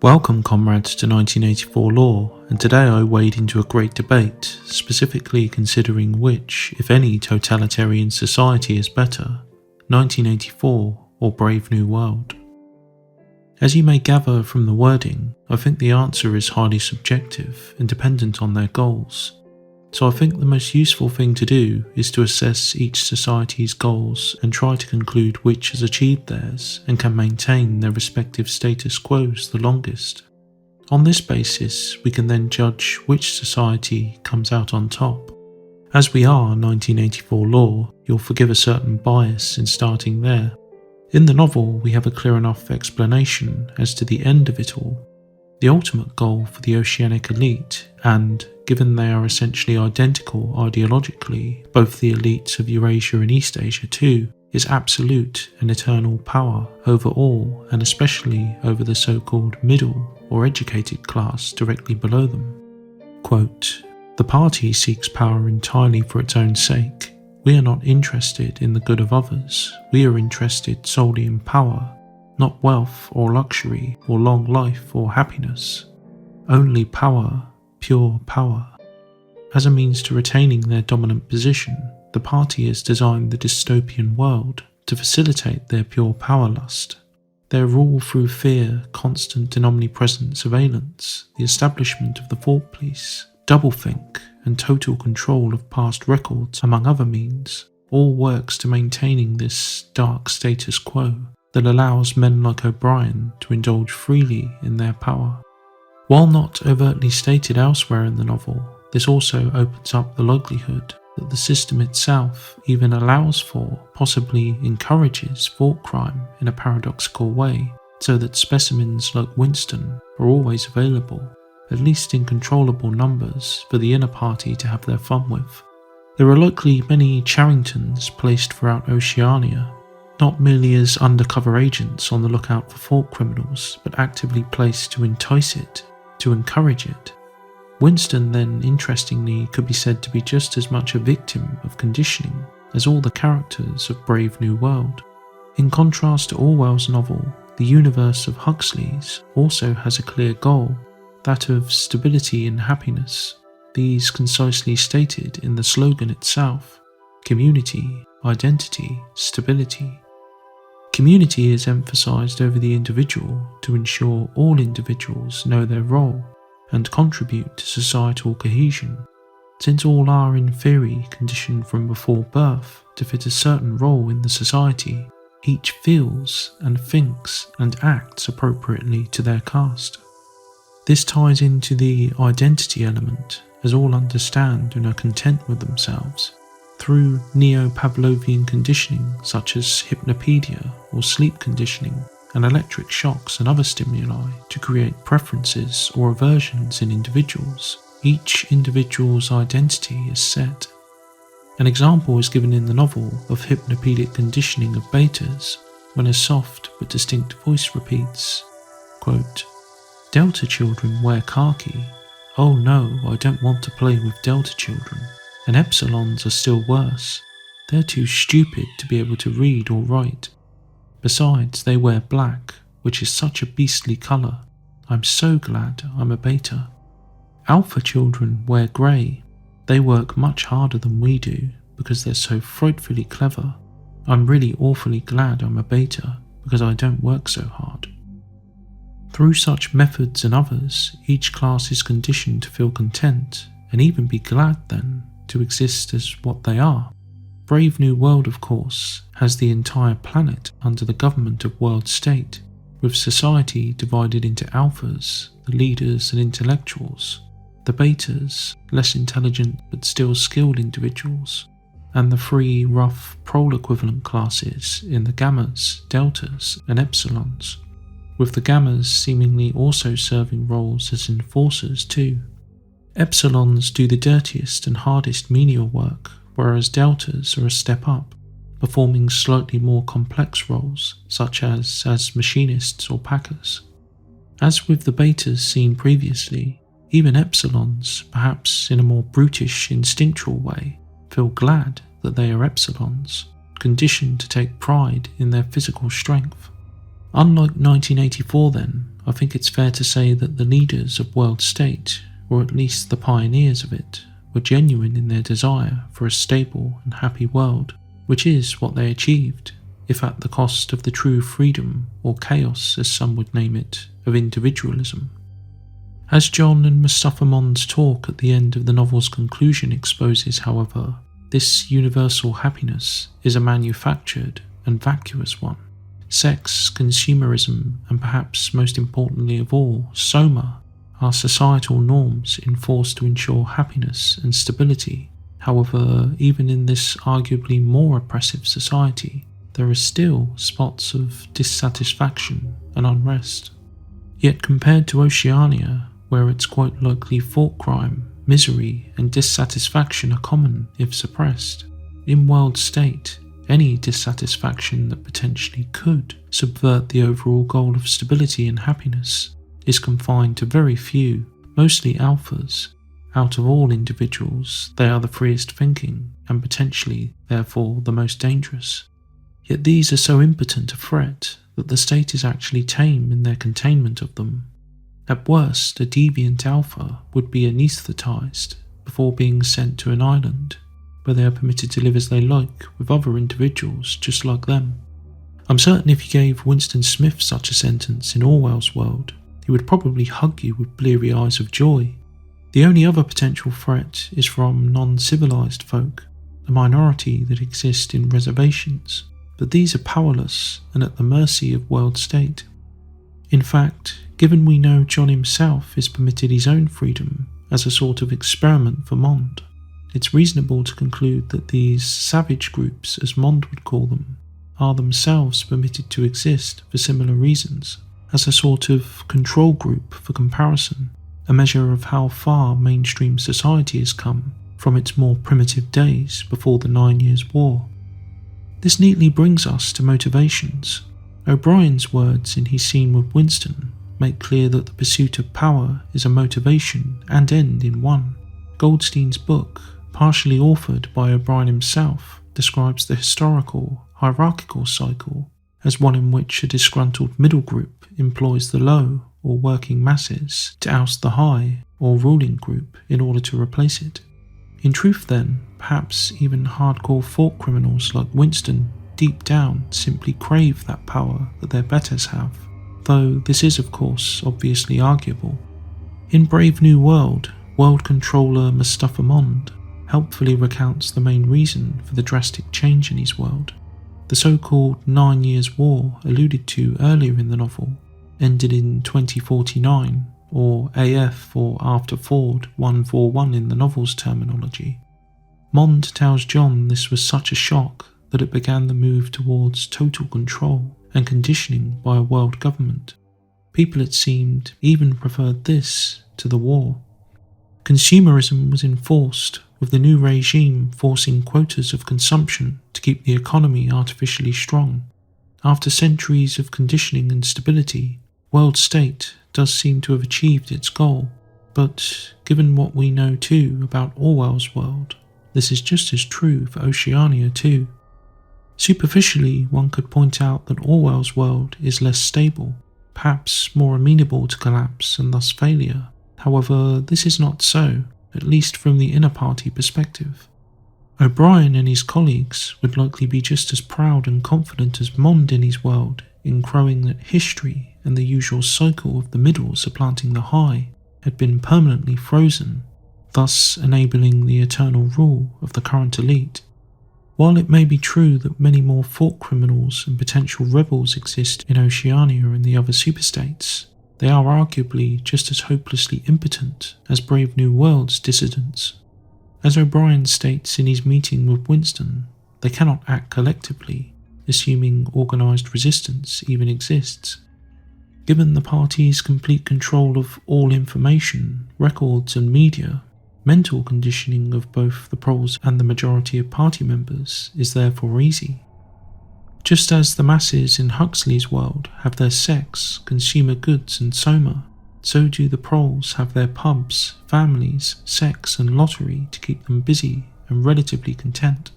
Welcome comrades to 1984 Law, and today I wade into a great debate, specifically considering which, if any, totalitarian society is better, 1984 or Brave New World. As you may gather from the wording, I think the answer is highly subjective and dependent on their goals. So I think the most useful thing to do is to assess each society's goals and try to conclude which has achieved theirs and can maintain their respective status quos the longest. On this basis, we can then judge which society comes out on top. As we are 1984 Law, you'll forgive a certain bias in starting there. In the novel, we have a clear enough explanation as to the end of it all, the ultimate goal for the oceanic elite, and, given they are essentially identical ideologically, both the elites of Eurasia and East Asia too, is absolute and eternal power over all, and especially over the so-called middle or educated class directly below them. Quote, "The party seeks power entirely for its own sake. We are not interested in the good of others. We are interested solely in power, not wealth or luxury or long life or happiness. Only power, pure power. As a means to retaining their dominant position, the party has designed the dystopian world to facilitate their pure power lust. Their rule through fear, constant and omnipresent surveillance, the establishment of the thought police, doublethink, and total control of past records, among other means, all works to maintaining this dark status quo that allows men like O'Brien to indulge freely in their power. While not overtly stated elsewhere in the novel, this also opens up the likelihood that the system itself even allows for, possibly encourages, thought crime in a paradoxical way, so that specimens like Winston are always available, at least in controllable numbers, for the inner party to have their fun with. There are likely many Charringtons placed throughout Oceania, not merely as undercover agents on the lookout for thought criminals, but actively placed to entice it, to encourage it. Winston then, interestingly, could be said to be just as much a victim of conditioning as all the characters of Brave New World. In contrast to Orwell's novel, the universe of Huxley's also has a clear goal, that of stability and happiness, these concisely stated in the slogan itself: community, identity, stability. Community is emphasized over the individual to ensure all individuals know their role and contribute to societal cohesion. Since all are in theory conditioned from before birth to fit a certain role in the society, each feels and thinks and acts appropriately to their caste. This ties into the identity element, as all understand and are content with themselves, through neo-Pavlovian conditioning such as hypnopedia or sleep conditioning and electric shocks and other stimuli to create preferences or aversions in individuals. Each individual's identity is set. An example is given in the novel of hypnopedic conditioning of betas when a soft but distinct voice repeats, quote, "Delta children wear khaki. Oh no, I don't want to play with Delta children. And Epsilons are still worse. They're too stupid to be able to read or write. Besides, they wear black, which is such a beastly colour. I'm so glad I'm a beta. Alpha children wear grey. They work much harder than we do because they're so frightfully clever. I'm really awfully glad I'm a beta because I don't work so hard." Through such methods and others, each class is conditioned to feel content and even be glad then to exist as what they are. Brave New World, of course, has the entire planet under the government of World State, with society divided into alphas, the leaders and intellectuals, the betas, less intelligent but still skilled individuals, and the three rough prole equivalent classes in the gammas, deltas and epsilons, with the gammas seemingly also serving roles as enforcers too. Epsilons do the dirtiest and hardest menial work, whereas deltas are a step up, performing slightly more complex roles, such as machinists or packers. As with the betas seen previously, even epsilons, perhaps in a more brutish, instinctual way, feel glad that they are epsilons, conditioned to take pride in their physical strength. Unlike 1984 then, I think it's fair to say that the leaders of world state, or at least the pioneers of it, were genuine in their desire for a stable and happy world, which is what they achieved, if at the cost of the true freedom, or chaos as some would name it, of individualism. As John and Mustafa Mond's talk at the end of the novel's conclusion exposes, however, this universal happiness is a manufactured and vacuous one. Sex, consumerism, and perhaps most importantly of all, soma, are societal norms enforced to ensure happiness and stability. However, even in this arguably more oppressive society, there are still spots of dissatisfaction and unrest. Yet compared to Oceania, where it's quite likely thought crime, misery, and dissatisfaction are common if suppressed, in world state, any dissatisfaction that potentially could subvert the overall goal of stability and happiness is confined to very few, mostly alphas. Out of all individuals, they are the freest thinking, and potentially, therefore, the most dangerous. Yet these are so impotent a threat that the state is actually tame in their containment of them. At worst, a deviant alpha would be anaesthetized before being sent to an island, where they are permitted to live as they like with other individuals just like them. I'm certain if you gave Winston Smith such a sentence in Orwell's world, he would probably hug you with bleary eyes of joy. The only other potential threat is from non-civilized folk, a minority that exist in reservations, but these are powerless and at the mercy of world state. In fact, given we know John himself is permitted his own freedom as a sort of experiment for Mond, it's reasonable to conclude that these savage groups, as Mond would call them, are themselves permitted to exist for similar reasons, as a sort of control group for comparison, a measure of how far mainstream society has come from its more primitive days before the 9 Years' War. This neatly brings us to motivations. O'Brien's words in his scene with Winston make clear that the pursuit of power is a motivation and end in one. Goldstein's book, partially authored by O'Brien himself, describes the historical, hierarchical cycle as one in which a disgruntled middle group employs the low, or working masses, to oust the high, or ruling group in order to replace it. In truth then, perhaps even hardcore thought criminals like Winston deep down simply crave that power that their betters have, though this is of course obviously arguable. In Brave New World, world controller Mustafa Mond helpfully recounts the main reason for the drastic change in his world. The so-called 9 Years' War alluded to earlier in the novel ended in 2049, or AF or after Ford 141 in the novel's terminology. Mond tells John this was such a shock that it began the move towards total control and conditioning by a world government. People, it seemed, even preferred this to the war. Consumerism was enforced, with the new regime forcing quotas of consumption to keep the economy artificially strong. After centuries of conditioning and stability, world state does seem to have achieved its goal, but given what we know too about Orwell's world, this is just as true for Oceania too. Superficially, one could point out that Orwell's world is less stable, perhaps more amenable to collapse and thus failure. However, this is not so, at least from the inner party perspective. O'Brien and his colleagues would likely be just as proud and confident as Mond in his world in crowing that history and the usual cycle of the middle supplanting the high had been permanently frozen, thus enabling the eternal rule of the current elite. While it may be true that many more thought criminals and potential rebels exist in Oceania and the other superstates, they are arguably just as hopelessly impotent as Brave New World's dissidents. As O'Brien states in his meeting with Winston, they cannot act collectively, assuming organised resistance even exists. Given the party's complete control of all information, records and media, mental conditioning of both the proles and the majority of party members is therefore easy. Just as the masses in Huxley's world have their sex, consumer goods and soma, so do the proles have their pubs, families, sex and lottery to keep them busy and relatively content.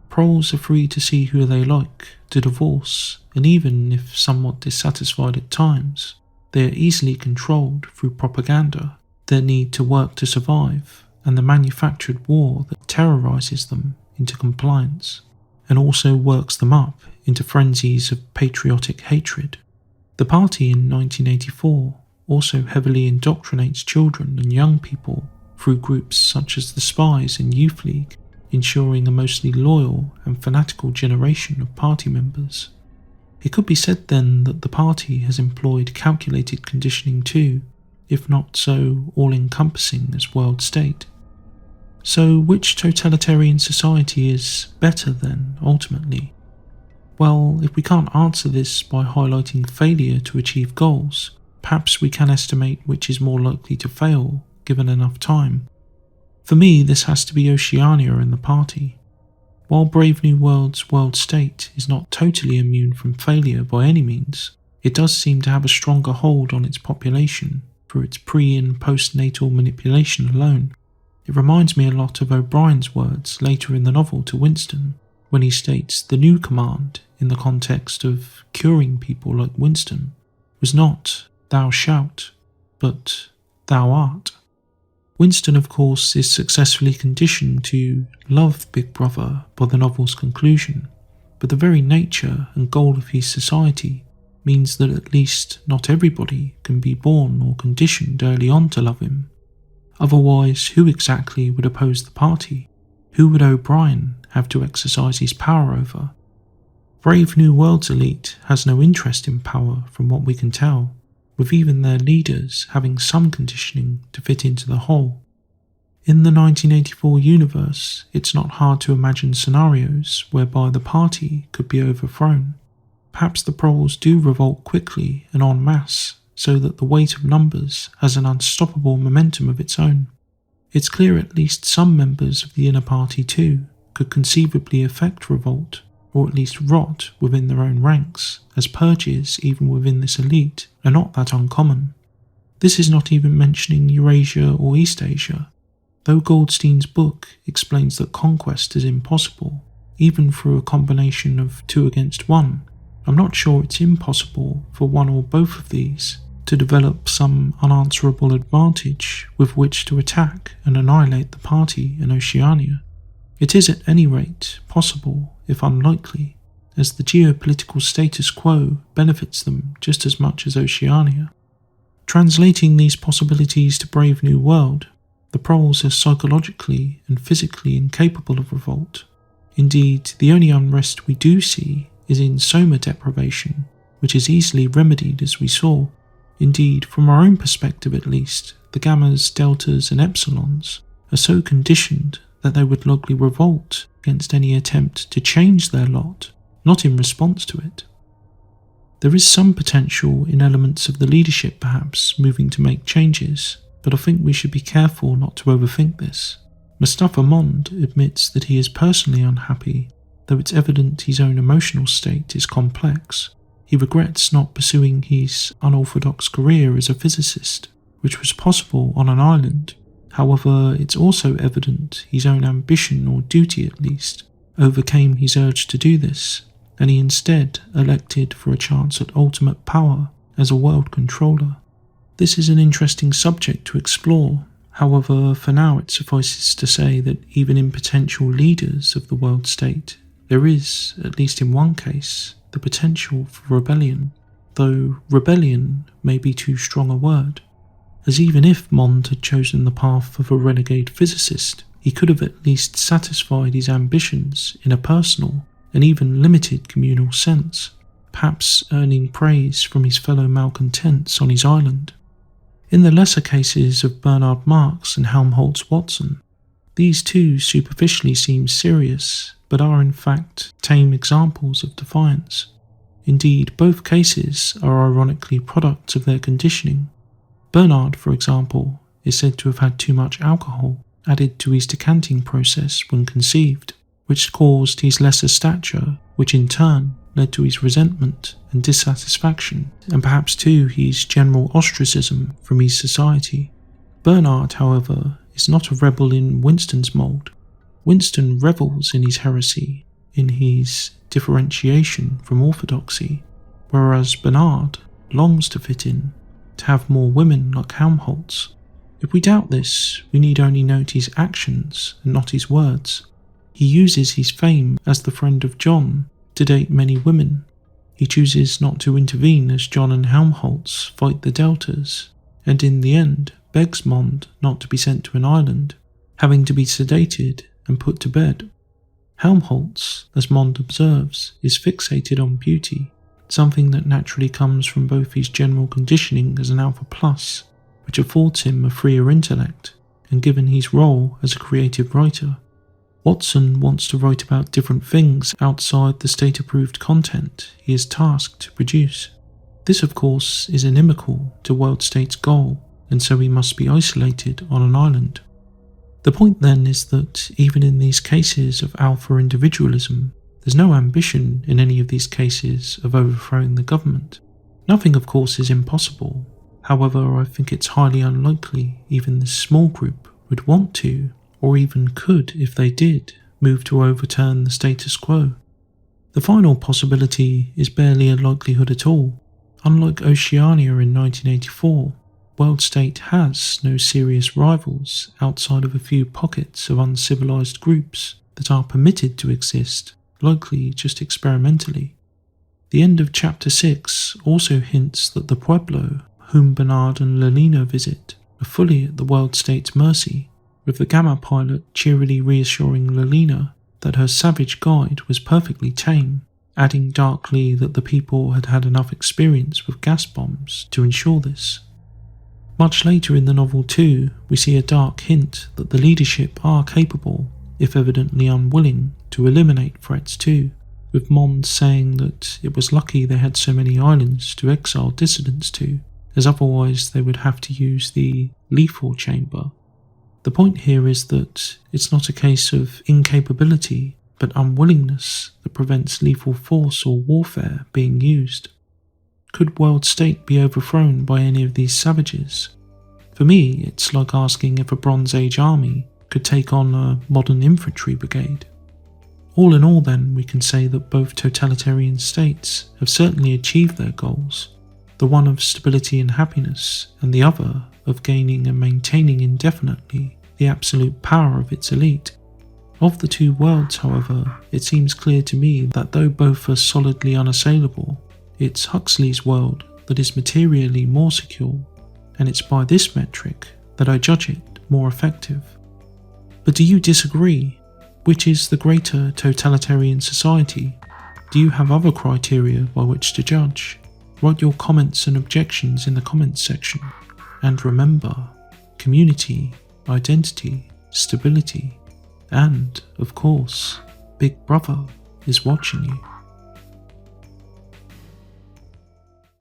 Proles are free to see who they like, to divorce, and even if somewhat dissatisfied at times, They are easily controlled through propaganda, their need to work to survive, and the manufactured war that terrorizes them into compliance, and also works them up into frenzies of patriotic hatred. The party in 1984 also heavily indoctrinates children and young people through groups such as the Spies and Youth League, ensuring a mostly loyal and fanatical generation of party members. It could be said then that the party has employed calculated conditioning too, if not so all-encompassing as world state. So which totalitarian society is better then, ultimately? Well, if we can't answer this by highlighting failure to achieve goals, perhaps we can estimate which is more likely to fail, given enough time. For me, this has to be Oceania and the party. While Brave New World's world state is not totally immune from failure by any means, it does seem to have a stronger hold on its population through its pre- and postnatal manipulation alone. It reminds me a lot of O'Brien's words later in the novel to Winston, when he states the new command, in the context of curing people like Winston, was not "thou shalt," but "thou art." Winston, of course, is successfully conditioned to love Big Brother by the novel's conclusion, but the very nature and goal of his society means that at least not everybody can be born or conditioned early on to love him. Otherwise, who exactly would oppose the party? Who would O'Brien have to exercise his power over? Brave New World's elite has no interest in power from what we can tell, with even their leaders having some conditioning to fit into the whole. In the 1984 universe, it's not hard to imagine scenarios whereby the party could be overthrown. Perhaps the proles do revolt quickly and en masse, so that the weight of numbers has an unstoppable momentum of its own. It's clear at least some members of the inner party too could conceivably effect revolt, or at least rot within their own ranks, as purges even within this elite are not that uncommon. This is not even mentioning Eurasia or East Asia, though Goldstein's book explains that conquest is impossible, even through a combination of 2 against 1. I'm not sure it's impossible for one or both of these to develop some unanswerable advantage with which to attack and annihilate the party in Oceania. It is at any rate possible, if unlikely, as the geopolitical status quo benefits them just as much as Oceania. Translating these possibilities to Brave New World, the proles are psychologically and physically incapable of revolt. Indeed, the only unrest we do see is in soma deprivation, which is easily remedied as we saw. Indeed, from our own perspective at least, the gammas, deltas and epsilons are so conditioned that they would likely revolt against any attempt to change their lot, not in response to it. There is some potential in elements of the leadership perhaps moving to make changes, but I think we should be careful not to overthink this. Mustafa Mond admits that he is personally unhappy, though it's evident his own emotional state is complex. He regrets not pursuing his unorthodox career as a physicist, which was possible on an island. However, it's also evident his own ambition, or duty at least, overcame his urge to do this, and he instead elected for a chance at ultimate power as a world controller. This is an interesting subject to explore. However, for now it suffices to say that even in potential leaders of the world state, there is, at least in one case, the potential for rebellion, though rebellion may be too strong a word, as even if Mond had chosen the path of a renegade physicist, he could have at least satisfied his ambitions in a personal and even limited communal sense, perhaps earning praise from his fellow malcontents on his island. In the lesser cases of Bernard Marx and Helmholtz Watson, these too superficially seem serious, but are in fact tame examples of defiance. Indeed, both cases are ironically products of their conditioning. Bernard, for example, is said to have had too much alcohol added to his decanting process when conceived, which caused his lesser stature, which in turn led to his resentment and dissatisfaction, and perhaps too his general ostracism from his society. Bernard, however, is not a rebel in Winston's mould. Winston revels in his heresy, in his differentiation from orthodoxy, whereas Bernard longs to fit in. to have more women like Helmholtz. If we doubt this, we need only note his actions and not his words. He uses his fame as the friend of John to date many women. He chooses not to intervene as John and Helmholtz fight the Deltas, and in the end begs Mond not to be sent to an island, having to be sedated and put to bed. Helmholtz, as Mond observes, is fixated on beauty, something that naturally comes from both his general conditioning as an Alpha Plus, which affords him a freer intellect, and given his role as a creative writer. Watson wants to write about different things outside the state-approved content he is tasked to produce. This, of course, is inimical to World State's goal, and so he must be isolated on an island. The point then is that even in these cases of alpha individualism, there's no ambition in any of these cases of overthrowing the government. Nothing, of course, is impossible. However, I think it's highly unlikely even this small group would want to, or even could if they did, move to overturn the status quo. The final possibility is barely a likelihood at all. Unlike Oceania in 1984, World State has no serious rivals outside of a few pockets of uncivilized groups that are permitted to exist, likely just experimentally. The end of Chapter 6 also hints that the Pueblo, whom Bernard and Lelina visit, are fully at the World State's mercy, with the Gamma pilot cheerily reassuring Lelina that her savage guide was perfectly tame, adding darkly that the people had had enough experience with gas bombs to ensure this. Much later in the novel too, we see a dark hint that the leadership are capable, if evidently unwilling, to eliminate threats too, with Mond saying that it was lucky they had so many islands to exile dissidents to, as otherwise they would have to use the lethal chamber. The point here is that it's not a case of incapability, but unwillingness that prevents lethal force or warfare being used. Could World State be overthrown by any of these savages? For me, it's like asking if a Bronze Age army could take on a modern infantry brigade. All in all then, we can say that both totalitarian states have certainly achieved their goals, the one of stability and happiness, and the other of gaining and maintaining indefinitely the absolute power of its elite. Of the two worlds, however, it seems clear to me that though both are solidly unassailable, it's Huxley's world that is materially more secure, and it's by this metric that I judge it more effective. But do you disagree? Which is the greater totalitarian society? Do you have other criteria by which to judge? Write your comments and objections in the comments section. And remember, community, identity, stability, and, of course, Big Brother is watching you.